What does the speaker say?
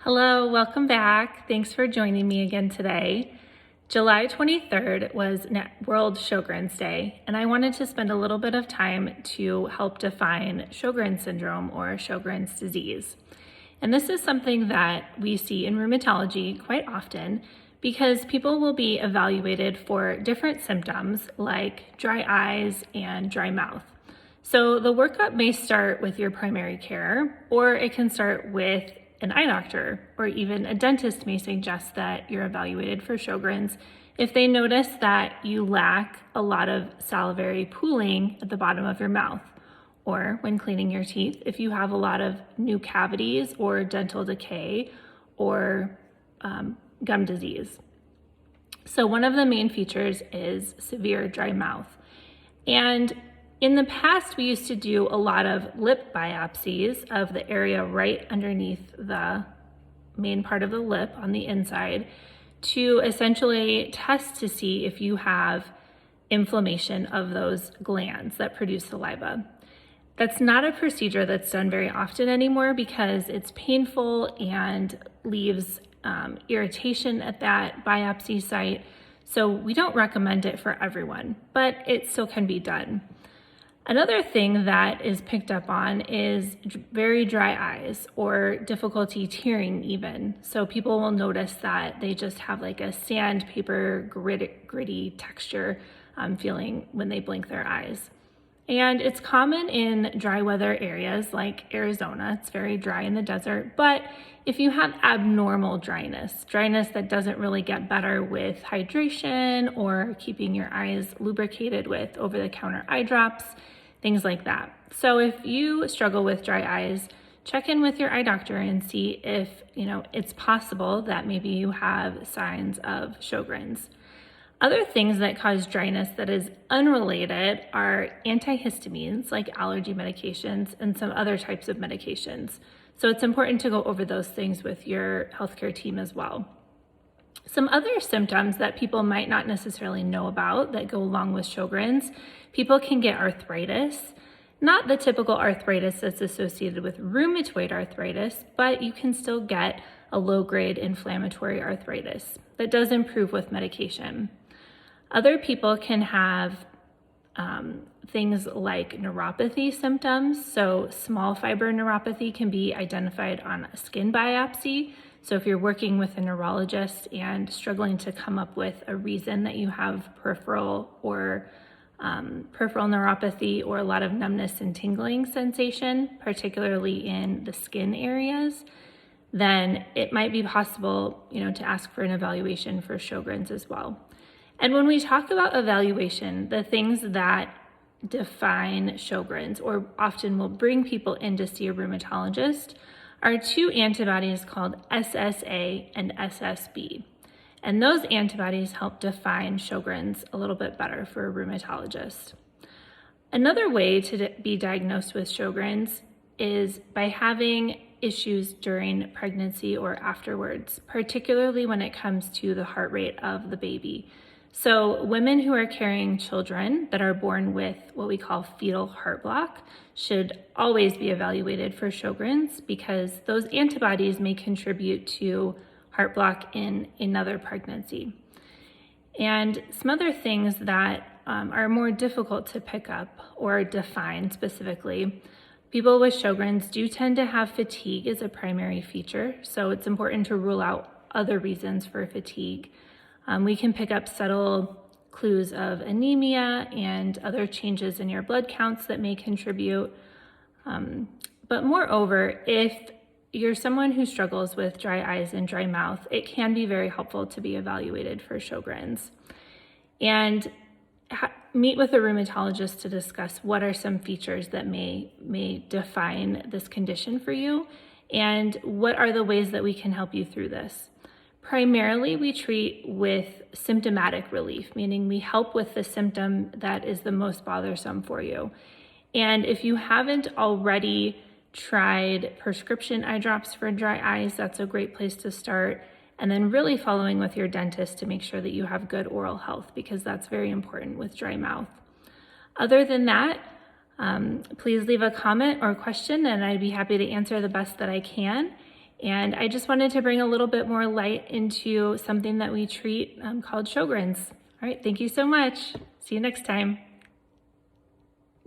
Hello, welcome back. Thanks for joining me again today. July 23rd was World Sjogren's Day, and I wanted to spend a little bit of time to help define Sjögren syndrome or Sjögren's disease. And this is something that we see in rheumatology quite often because people will be evaluated for different symptoms like dry eyes and dry mouth. So the workup may start with your primary care, or it can start with an eye doctor, or even a dentist may suggest that you're evaluated for Sjögren's if they notice that you lack a lot of salivary pooling at the bottom of your mouth, or when cleaning your teeth, if you have a lot of new cavities or dental decay or gum disease. So one of the main features is severe dry mouth. And in the past, we used to do a lot of lip biopsies of the area right underneath the main part of the lip on the inside to essentially test to see if you have inflammation of those glands that produce saliva. That's not a procedure that's done very often anymore because it's painful and leaves irritation at that biopsy site. So we don't recommend it for everyone, but it still can be done. Another thing that is picked up on is very dry eyes or difficulty tearing even. So people will notice that they just have like a sandpaper gritty texture feeling when they blink their eyes. And it's common in dry weather areas like Arizona. It's very dry in the desert, but if you have abnormal dryness that doesn't really get better with hydration or keeping your eyes lubricated with over-the-counter eye drops, things like that. So if you struggle with dry eyes, check in with your eye doctor and see if it's possible that maybe you have signs of Sjögren's. Other things that cause dryness that is unrelated are antihistamines like allergy medications and some other types of medications. So it's important to go over those things with your healthcare team as well. Some other symptoms that people might not necessarily know about that go along with Sjögren's, people can get arthritis, not the typical arthritis that's associated with rheumatoid arthritis, but you can still get a low-grade inflammatory arthritis that does improve with medication. Other people can have things like neuropathy symptoms. So small fiber neuropathy can be identified on a skin biopsy. So if you're working with a neurologist and struggling to come up with a reason that you have peripheral neuropathy or a lot of numbness and tingling sensation, particularly in the skin areas, then it might be possible, to ask for an evaluation for Sjögren's as well. And when we talk about evaluation, the things that define Sjögren's or often will bring people in to see a rheumatologist are two antibodies called SSA and SSB. And those antibodies help define Sjögren's a little bit better for a rheumatologist. Another way to be diagnosed with Sjögren's is by having issues during pregnancy or afterwards, particularly when it comes to the heart rate of the baby. So women who are carrying children that are born with what we call fetal heart block should always be evaluated for Sjögren's because those antibodies may contribute to heart block in another pregnancy. And some other things that are more difficult to pick up or define specifically, people with Sjögren's do tend to have fatigue as a primary feature, so it's important to rule out other reasons for fatigue. We can pick up subtle clues of anemia and other changes in your blood counts that may contribute. But moreover, if you're someone who struggles with dry eyes and dry mouth, it can be very helpful to be evaluated for Sjögren's. And meet with a rheumatologist to discuss what are some features that may define this condition for you and what are the ways that we can help you through this. Primarily, we treat with symptomatic relief, meaning we help with the symptom that is the most bothersome for you. And if you haven't already tried prescription eye drops for dry eyes, that's a great place to start. And then really following with your dentist to make sure that you have good oral health because that's very important with dry mouth. Other than that, please leave a comment or question and I'd be happy to answer the best that I can. And I just wanted to bring a little bit more light into something that we treat called Sjogren's. All right, thank you so much. See you next time.